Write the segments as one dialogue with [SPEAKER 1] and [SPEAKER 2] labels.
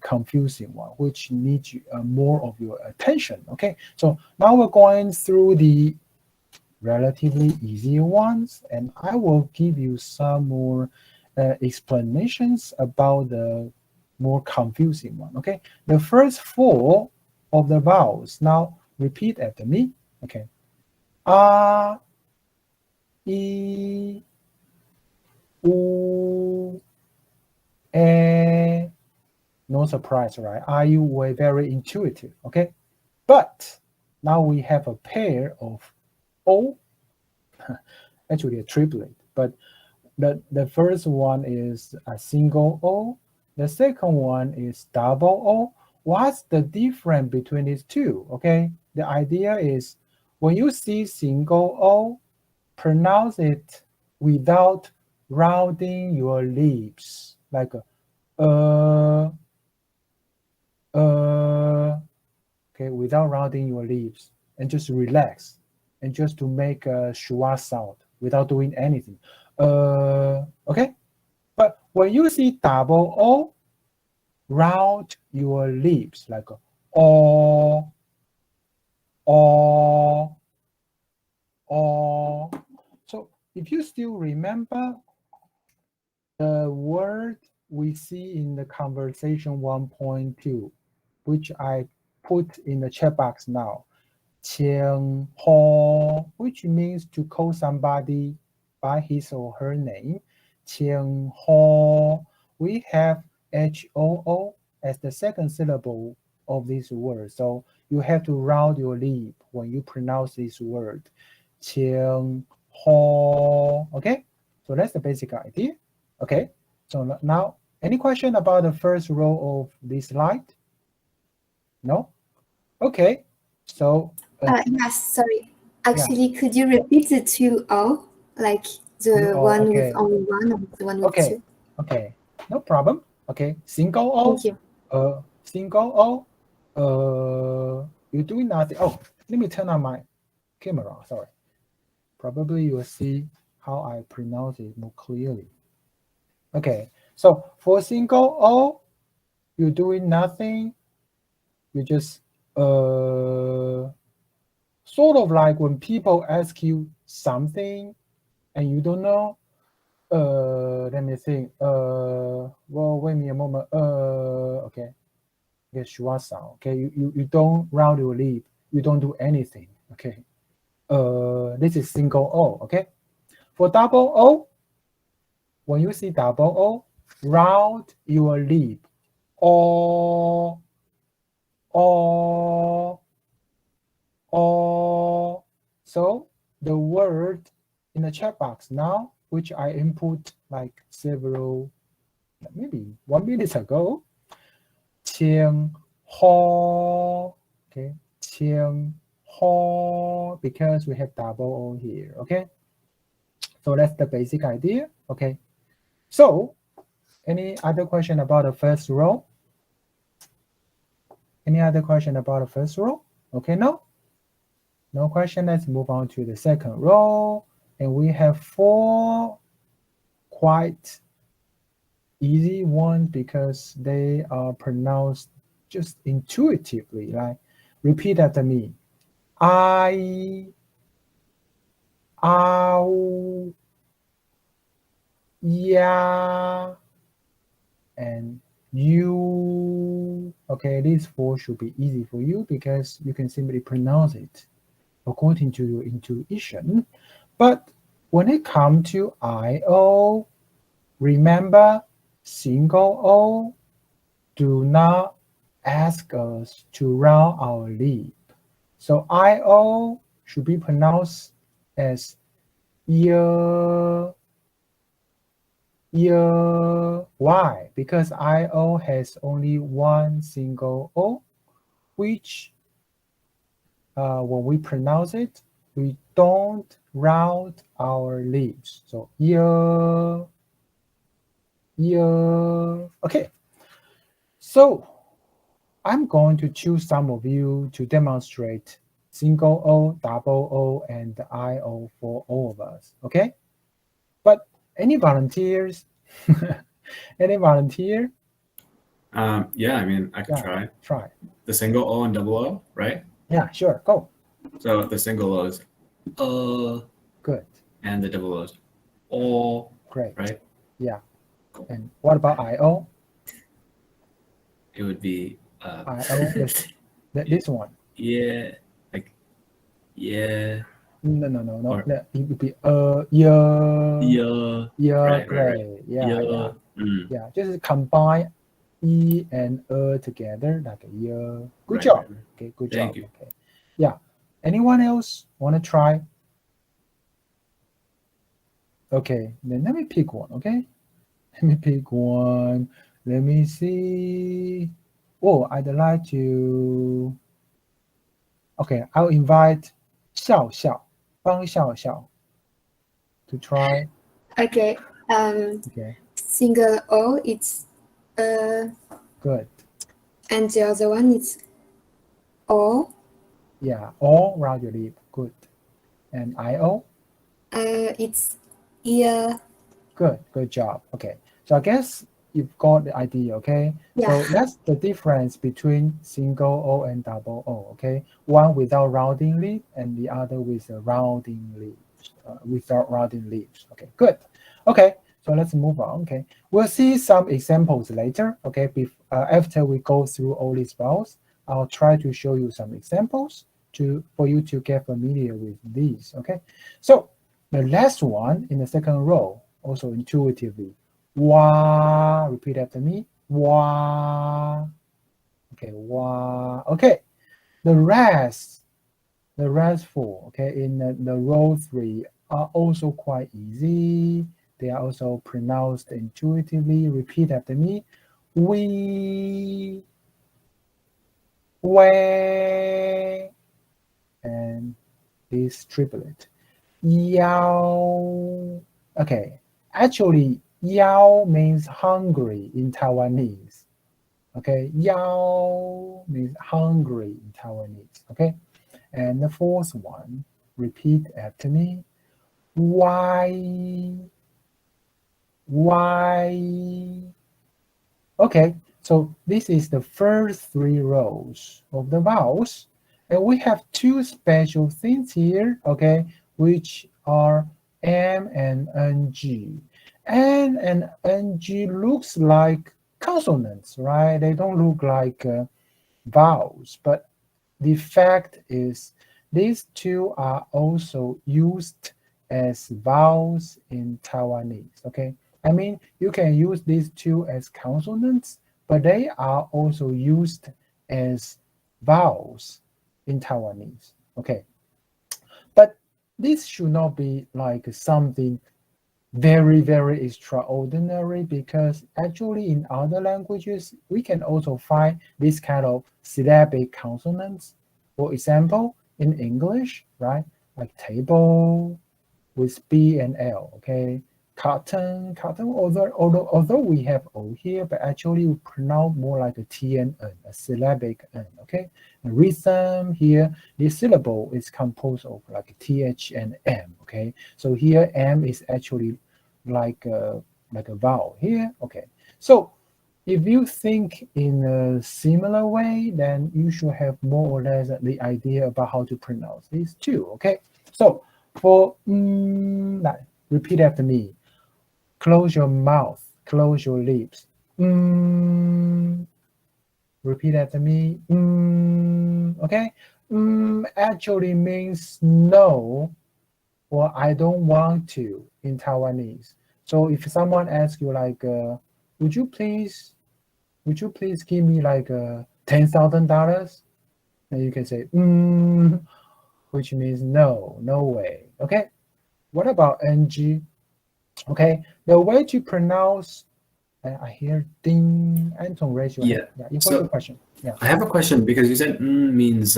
[SPEAKER 1] confusing one, which needs more of your attention. Okay, so now we're going through the relatively easy ones, and I will give you some more explanations about the more confusing one. Okay, the first four of the vowels. Now repeat after me. Okay, a, I, U, E. No surprise, right? I were very intuitive. Okay, but now we have a pair of O, actually a triplet, but the first one is a single O. The second one is double O. What's the difference between these two? Okay, the idea is when you see single O, pronounce it without rounding your lips, like okay, without rounding your lips, and just relax, and just to make a schwa sound without doing anything. Okay, but when you see double O, round your lips like O, O, O. So if you still remember the word we see in the conversation 1.2, which I put in the chat box now, 请ho, which means to call somebody by his or her name. 请ho, we have HOO as the second syllable of this word. So you have to round your lip when you pronounce this word. 请ho, okay? So that's the basic idea. Okay, so now any question about the first row of this slide? No? Okay, so
[SPEAKER 2] yes, sorry. Actually, yeah. Could you repeat the two O? Like the one
[SPEAKER 1] okay.
[SPEAKER 2] with only one or the one with two?
[SPEAKER 1] Okay, no problem. Okay, single O.
[SPEAKER 2] Thank you.
[SPEAKER 1] Single O. You doing nothing. Oh, let me turn on my camera. Sorry. Probably you will see how I pronounce it more clearly. Okay, so for single O, you're doing nothing. You just sort of like when people ask you something and you don't know. Let me think. Well, wait me a moment. Okay. Okay, schwa sound. Okay, you don't round your lip. You don't do anything. Okay. This is single O. Okay. For double O, when you see double O, round your lip. O, O, O. So the word in the chat box now, which I input like several, maybe 1 minute ago, 请ho, okay, 请ho, because we have double O here, okay? So that's the basic idea, okay? So, any other question about the first row? Any other question about the first row? Okay, no? No question, let's move on to the second row. And we have 4 quite easy ones because they are pronounced just intuitively. Like, repeat after me. I, ow, yeah, and you. Okay, these 4 should be easy for you because you can simply pronounce it according to your intuition. But when it comes to IO, remember single O, do not ask us to round our lip. So IO should be pronounced as ear. Why? Because IO has only one single O, which when we pronounce it, we don't round our lips. So ear. Okay. So I'm going to choose some of you to demonstrate single O, double O, and IO for all of us. Okay. But any volunteers? Any volunteer?
[SPEAKER 3] Yeah, I mean, I could
[SPEAKER 1] Yeah,
[SPEAKER 3] try.
[SPEAKER 1] try.
[SPEAKER 3] The single O and double O, right?
[SPEAKER 1] Yeah, sure. Go.
[SPEAKER 3] So the single O is
[SPEAKER 1] Good.
[SPEAKER 3] and the double O is O,
[SPEAKER 1] Great.
[SPEAKER 3] right?
[SPEAKER 1] Yeah. And what about IO?
[SPEAKER 3] It would be
[SPEAKER 1] IO, this one.
[SPEAKER 3] yeah, like yeah,
[SPEAKER 1] No.
[SPEAKER 3] or
[SPEAKER 1] It would be yeah.
[SPEAKER 3] yeah,
[SPEAKER 1] Yeah,
[SPEAKER 3] right.
[SPEAKER 1] great. Yeah,
[SPEAKER 3] Yeah,
[SPEAKER 1] yeah. Yeah. Just combine E and together like a yeah. Good job.
[SPEAKER 3] right.
[SPEAKER 1] Okay, good
[SPEAKER 3] Thank
[SPEAKER 1] job.
[SPEAKER 3] you.
[SPEAKER 1] Okay. Yeah. Anyone else want to try? Okay, then let me pick one, okay? Let me pick one. Let me see. Oh, I'd like to. Okay, I'll invite Xiao Xiao, Bang Xiao Xiao to try.
[SPEAKER 2] Okay.
[SPEAKER 1] Okay,
[SPEAKER 2] Single O, it's
[SPEAKER 1] good.
[SPEAKER 2] and the other one is O.
[SPEAKER 1] Yeah, all round your lip. Good. And IO.
[SPEAKER 2] It's ear.
[SPEAKER 1] Good job. Okay, so I guess you've got the idea. Okay,
[SPEAKER 2] Yeah.
[SPEAKER 1] so that's the difference between single O and double O. Okay, one without rounding lip and the other with a rounding lips, without rounding lips. Okay, good. Okay, so let's move on. Okay, we'll see some examples later. Okay, after we go through all these vowels, I'll try to show you some examples for you to get familiar with these. Okay, so the last one in the second row, also intuitively. Wah, repeat after me. Wah. Okay, wah. Okay, the rest four, okay, in the row three are also quite easy. They are also pronounced intuitively. Repeat after me. We, way, and this triplet. Yao. Okay, actually, yao means hungry in Taiwanese. Okay, yao means hungry in Taiwanese. Okay, and the fourth one, repeat after me. Why? Why? Okay, so this is the first three rows of the vowels. And we have two special things here, okay, which are M and NG. N and NG looks like consonants, right? They don't look like vowels, but the fact is these two are also used as vowels in Taiwanese, okay? I mean, you can use these two as consonants, but they are also used as vowels in Taiwanese, okay? But this should not be like something very extraordinary, because actually in other languages we can also find this kind of syllabic consonants. For example, in English, right, like table with B and L, okay, cotton, although we have O here, but actually we pronounce more like a T and N, a syllabic N, okay. And rhythm here, the syllable is composed of like TH and M, okay. So here M is actually like a vowel here, okay. So if you think in a similar way, then you should have more or less the idea about how to pronounce these two, okay. So for repeat after me. Close your mouth, close your lips. Repeat after me. Okay. Actually means no, or I don't want to in Taiwanese. So if someone asks you like, would you please give me like $10,000? And you can say which means no, no way. Okay. What about ng? Okay, the way to pronounce. I hear ding. Anton, raise your hand.
[SPEAKER 3] Yeah.
[SPEAKER 1] Yeah, you got your
[SPEAKER 3] So
[SPEAKER 1] question. Yeah.
[SPEAKER 3] I have a question because you said means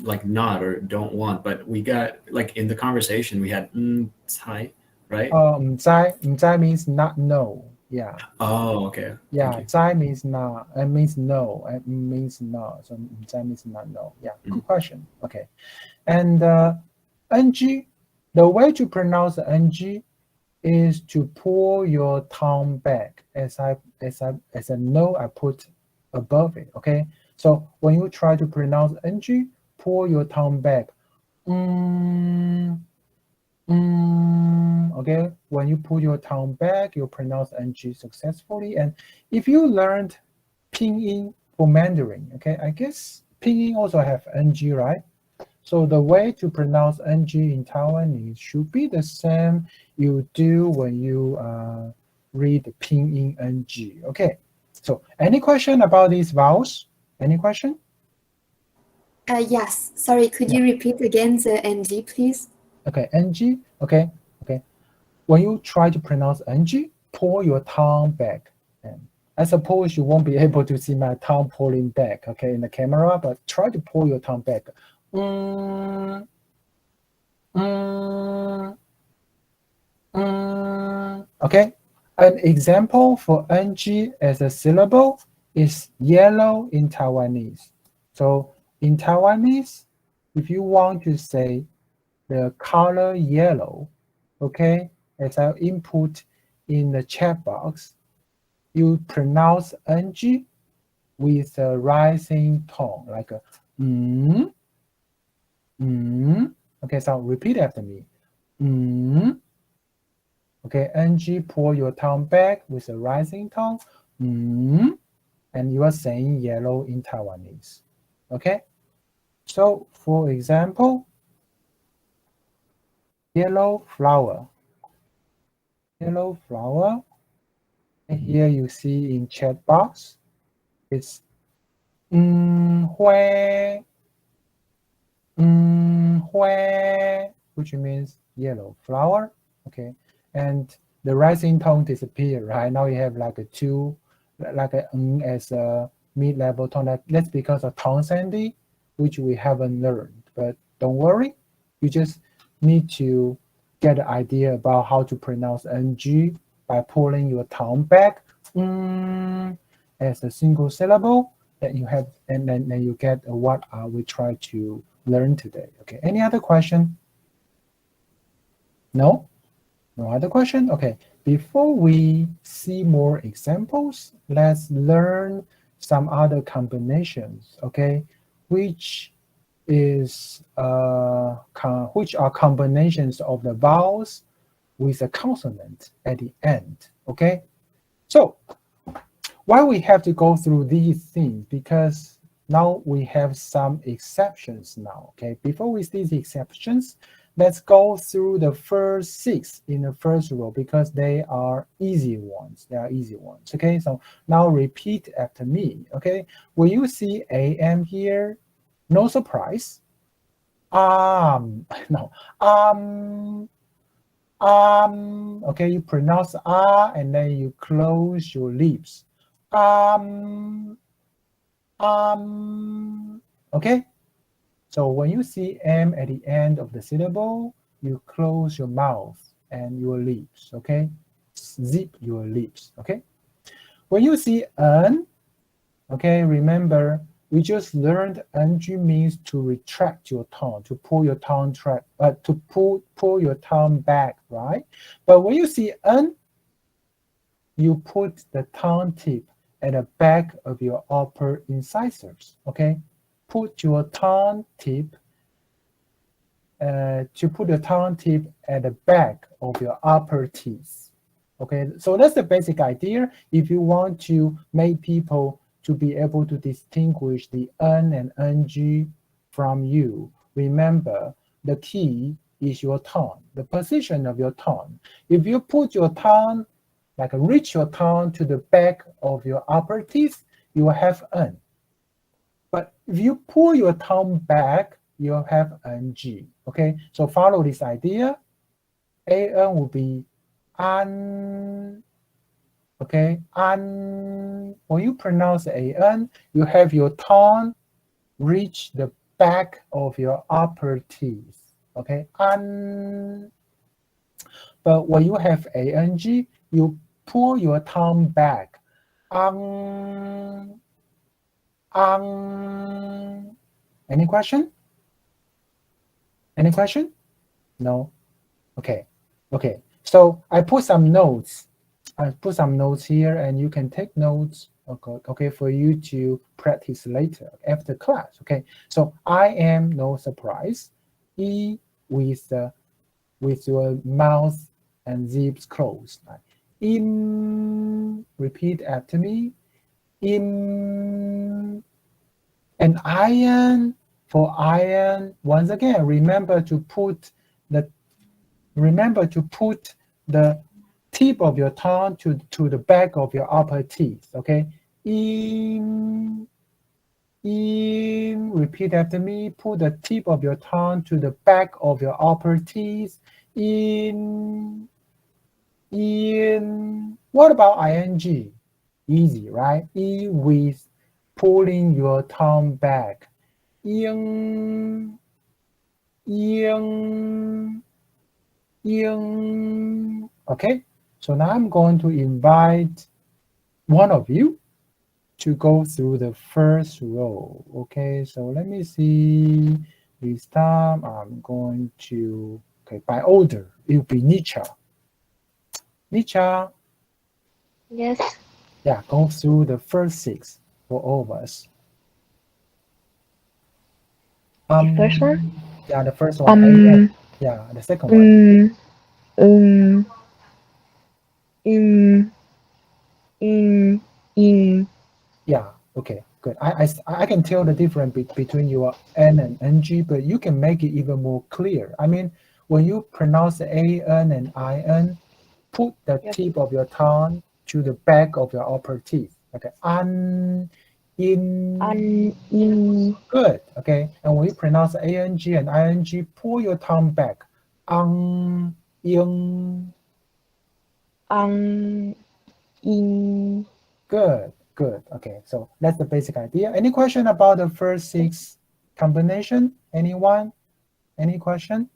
[SPEAKER 3] like not or don't want, but we got like in the conversation we had tai, right?
[SPEAKER 1] Zai means not no. Yeah.
[SPEAKER 3] Oh, okay. Thank
[SPEAKER 1] Yeah,
[SPEAKER 3] you.
[SPEAKER 1] zai means not. It means no. It means not. So zai means not no. Yeah. Good question. Okay. And ng, the way to pronounce ng is to pull your tongue back, as as a no, I put above it. Okay, so when you try to pronounce ng, pull your tongue back. Okay, when you pull your tongue back, you pronounce ng successfully. And if you learned pinyin for Mandarin, okay, I guess pinyin also have ng, right? So the way to pronounce ng in Taiwanese should be the same you do when you read pinyin ng. Okay, so any question about these vowels? Any question?
[SPEAKER 2] Yes, sorry, could you repeat again the ng, please?
[SPEAKER 1] Okay, ng, okay. When you try to pronounce ng, pull your tongue back. And I suppose you won't be able to see my tongue pulling back, okay, in the camera, but try to pull your tongue back. Okay, an example for ng as a syllable is yellow in Taiwanese. So in Taiwanese, if you want to say the color yellow, okay, as I input in the chat box, you pronounce ng with a rising tone, like a Okay, so repeat after me. Okay, ng, pull your tongue back with a rising tone. And you are saying yellow in Taiwanese. Okay, so for example, yellow flower. Yellow flower. And here you see in chat box, it's hui, which means yellow flower. Okay, and the rising tone disappeared. Right now you have like a two, like a as a mid-level tone. That's because of tone sandy, which we haven't learned. But don't worry, you just need to get an idea about how to pronounce ng by pulling your tongue back as a single syllable that you have, and then you get what we try to learn today. Okay, any other question? No other question? Okay, before we see more examples, let's learn some other combinations, okay, which are combinations of the vowels with a consonant at the end. Okay, so why we have to go through these things? Because now we have some exceptions now. Okay, before we see the exceptions, let's go through the first 6 in the first row because they are easy ones. Okay, so now repeat after me. Okay, when you see am here, no surprise. No. Okay, you pronounce and then you close your lips. Okay. So when you see m at the end of the syllable, you close your mouth and your lips. Okay, zip your lips. Okay. When you see n, okay, remember we just learned ng means to retract your tongue, to pull your tongue pull your tongue back, right? But when you see n, you put the tongue tip at the back of your upper incisors. Okay, put your tongue tip at the back of your upper teeth. Okay, so that's the basic idea. If you want to make people to be able to distinguish the n and ng from you, remember the key is your tongue, the position of your tongue. If you put your tongue, like reach your tongue to the back of your upper teeth, you will have n. But if you pull your tongue back, you'll have ng. Okay, so follow this idea. An will be an. Okay, an. When you pronounce an, you have your tongue reach the back of your upper teeth. Okay, an. But when you have ang, you pull your tongue back. Any question? Any question? No? Okay. So I put some notes I put some notes here, and you can take notes. Okay, for you to practice later after class. Okay, so I am no surprise. E with your mouth and zips closed. In, repeat after me. In, and iron, for iron. Once again, remember to put the tip of your tongue to the back of your upper teeth. Okay, in, repeat after me. Put the tip of your tongue to the back of your upper teeth. In. What about ing? Easy, right? E with pulling your tongue back. In, okay, so now I'm going to invite one of you to go through the first row. Okay, so let me see. This time I'm going to, okay, by order, it will be Nicha. Nicha,
[SPEAKER 4] Yes.
[SPEAKER 1] yeah, go through the first 6 for all of us.
[SPEAKER 4] The first one?
[SPEAKER 1] Yeah, the first one. Yeah, the second one.
[SPEAKER 4] In, in.
[SPEAKER 1] Yeah, okay, good. I can tell the difference between your N and NG, but you can make it even more clear. I mean, when you pronounce AN and IN, put the
[SPEAKER 4] Yep.
[SPEAKER 1] tip of your tongue to the back of your upper teeth. Okay, in.
[SPEAKER 4] In.
[SPEAKER 1] Good, okay. And when you pronounce ANG and ING, pull your tongue back. In.
[SPEAKER 4] In.
[SPEAKER 1] Good, good. Okay, so that's the basic idea. Any question about the first 6 combination? Anyone? Any question?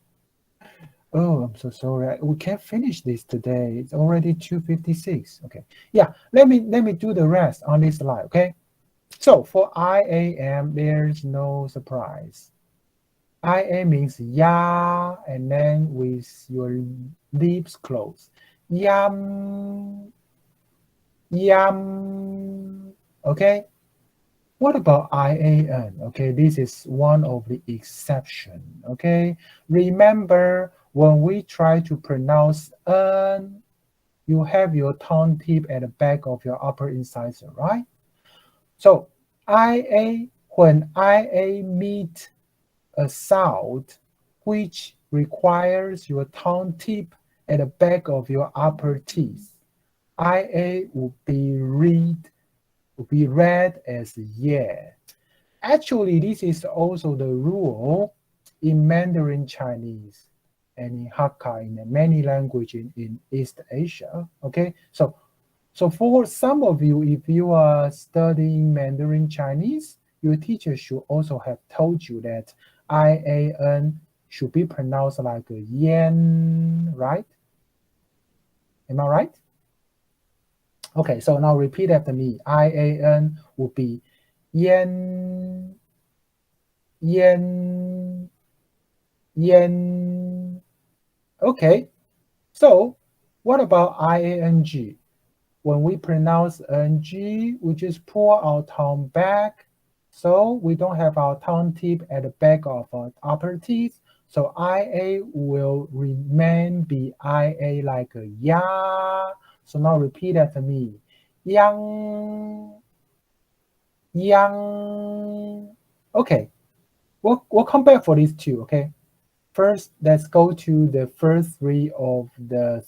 [SPEAKER 1] Oh, I'm so sorry. We can't finish this today. It's already 2:56. Okay. Yeah, let me do the rest on this slide, okay? So for IAM, there's no surprise. IA means ya, and then with your lips closed. Yum, yum. Okay. What about IAN? Okay, this is one of the exception. Okay, remember when we try to pronounce N, you have your tongue tip at the back of your upper incisor, right? So IA, when IA meet a sound which requires your tongue tip at the back of your upper teeth, IA will be read as yeah. Actually, this is also the rule in Mandarin Chinese and in Hakka, in many languages in East Asia. Okay, so for some of you, if you are studying Mandarin Chinese, your teacher should also have told you that IAN should be pronounced like a yen, right? Am I right? Okay, so now repeat after me. IAN would be yen, yen, yen. Okay, so what about IANG? When we pronounce NG, we just pull our tongue back, so we don't have our tongue tip at the back of our upper teeth. So IA will remain be IA like a ya. So now repeat after me. Yang, yang. Okay, we'll come back for these 2, okay? First, let's go to the first 3 of the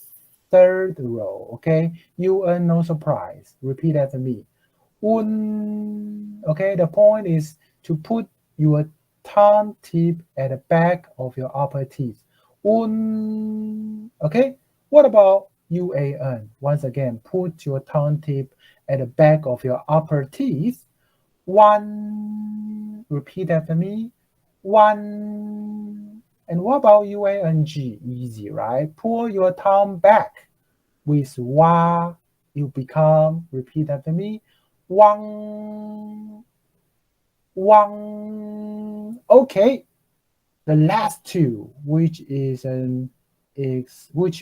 [SPEAKER 1] 3rd row, okay? UN, no surprise. Repeat after me. Un. Okay, the point is to put your tongue tip at the back of your upper teeth. Un. Okay, what about UAN? Once again, put your tongue tip at the back of your upper teeth. One. Repeat after me. One. And what about UANG? Easy, right? Pull your tongue back. With wa, you become, repeat after me, wang, wang. Okay, the last 2, which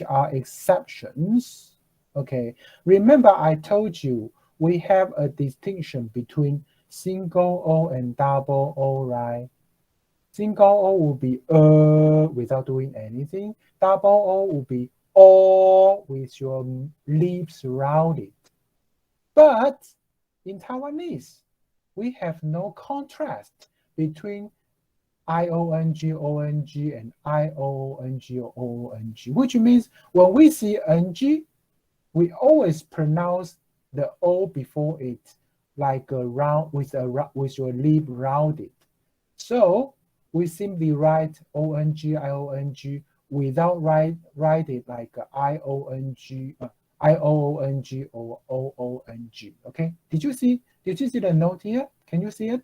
[SPEAKER 1] are exceptions. Okay. Remember I told you we have a distinction between single O and double O, right? Single O will be without doing anything. Double O will be with your lips rounded. But in Taiwanese, we have no contrast between IONG, ONG, and IOONG or OONG, which means when we see NG, we always pronounce the O before it like a round with your lip rounded. So we simply write ONG, IONG without write it like IONG, IOONG or OONG. Okay, did you see the note here? Can you see it?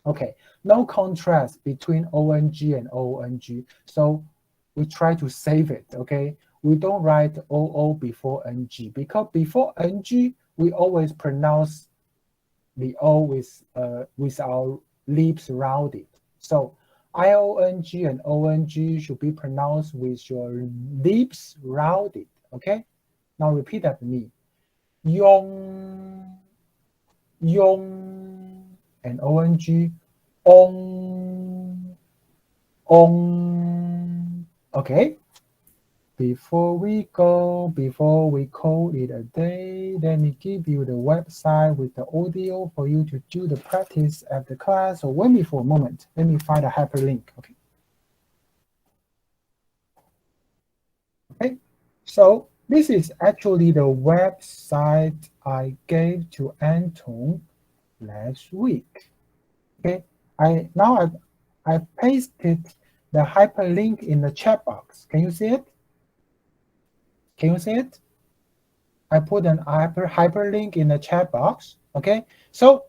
[SPEAKER 1] Okay, no contrast between ONG and OONG. So we try to save it, okay? We don't write OO before NG because before NG, we always pronounce the O with our lips rounded. So IONG and ONG should be pronounced with your lips rounded, okay? Now repeat after me. Yong, yong, and ONG, ong, ong. Okay. Before we call it a day, let me give you the website with the audio for you to do the practice at the class. So wait me for a moment. Let me find a hyperlink. Okay. Okay. So this is actually the website I gave to Anton last week. Okay. I pasted the hyperlink in the chat box. Can you see it? Can you see it? I put an hyperlink in the chat box. Okay. So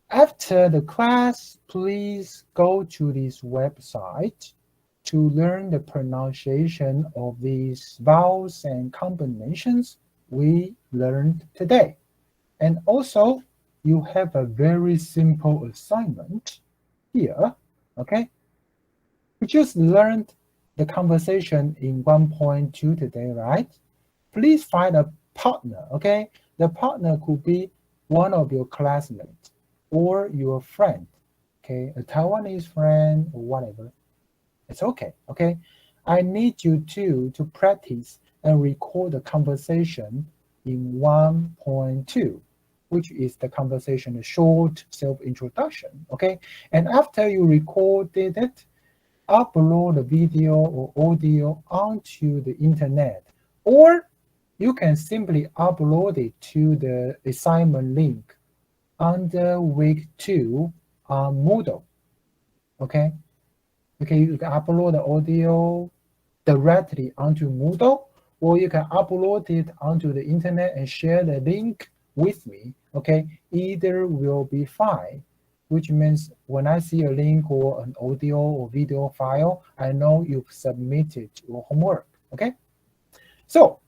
[SPEAKER 1] after the class, please go to this website to learn the pronunciation of these vowels and combinations we learned today. And also, you have a very simple assignment here, okay? We just learned the conversation in 1.2 today, right? Please find a partner, okay? The partner could be one of your classmates or your friend, okay? A Taiwanese friend or whatever. It's okay, okay? I need you to practice and record the conversation in 1.2, which is the conversation, a short self-introduction, okay? And after you recorded it, upload the video or audio onto the internet, or you can simply upload it to the assignment link under week 2 on Moodle, okay? Okay, you can upload the audio directly onto Moodle, or you can upload it onto the internet and share the link with me, okay? Either will be fine, which means when I see a link or an audio or video file, I know you've submitted your homework, okay? So,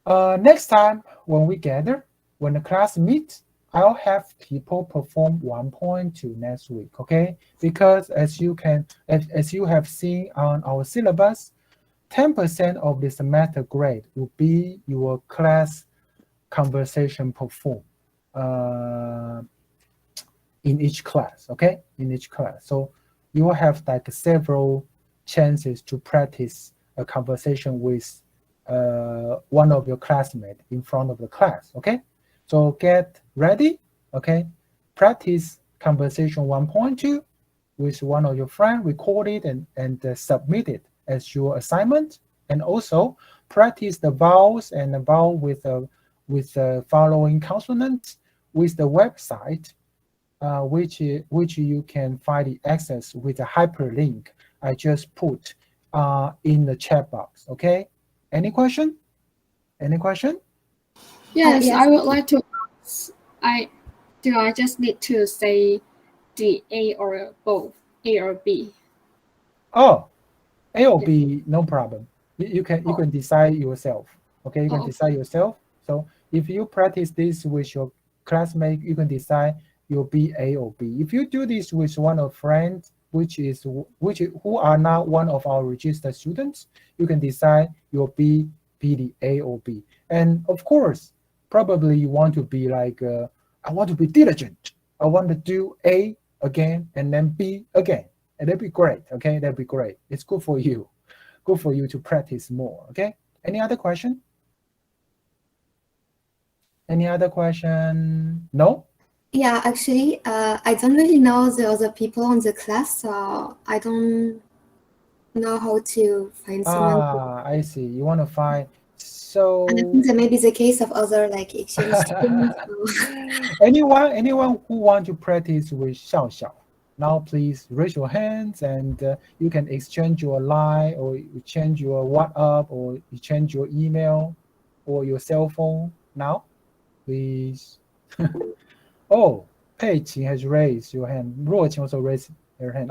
[SPEAKER 1] next time when we gather, when the class meets, I'll have people perform 1.2 next week, okay? Because as you have seen on our syllabus, 10% of the semester grade will be your class conversation perform in each class, okay? In each class. So you will have like several chances to practice a conversation with one of your classmates in front of the class, okay? So get ready, okay? Practice conversation 1.2 with one of your friends, record it and submit it as your assignment. And also practice the vowels and the vowel with the following consonants with the website, which you can find the access with a hyperlink I just put in the chat box, okay? Any question? Any question?
[SPEAKER 5] Yes,
[SPEAKER 2] yes.
[SPEAKER 5] I would like to ask, I just need to say the A or both, A or B?
[SPEAKER 1] Oh, A or B, no problem. You can decide yourself. Okay, you can decide yourself. So if you practice this with your classmate, you can decide you'll be A or B. If you do this with one of friends, who are not one of our registered students, you can decide you'll be be the A or B. And of course, probably you want to be like, I want to be diligent. I want to do A again and then B again. And that'd be great, okay? That'd be great. It's good for you. Good for you to practice more, okay? Any other question? Any other question? No?
[SPEAKER 2] Yeah, actually, I don't really know the other people on the class, so I don't know how to find someone.
[SPEAKER 1] Ah, I see. You want to find, so
[SPEAKER 2] And I think that may be the case of other like exchange students.
[SPEAKER 1] anyone who want to practice with Xiao Xiao, now please raise your hands and you can exchange your line or you change your WhatsApp or you change your email or your cell phone now, please. Oh, Pei Qing has raised your hand. Ruo Qing also raised her hand.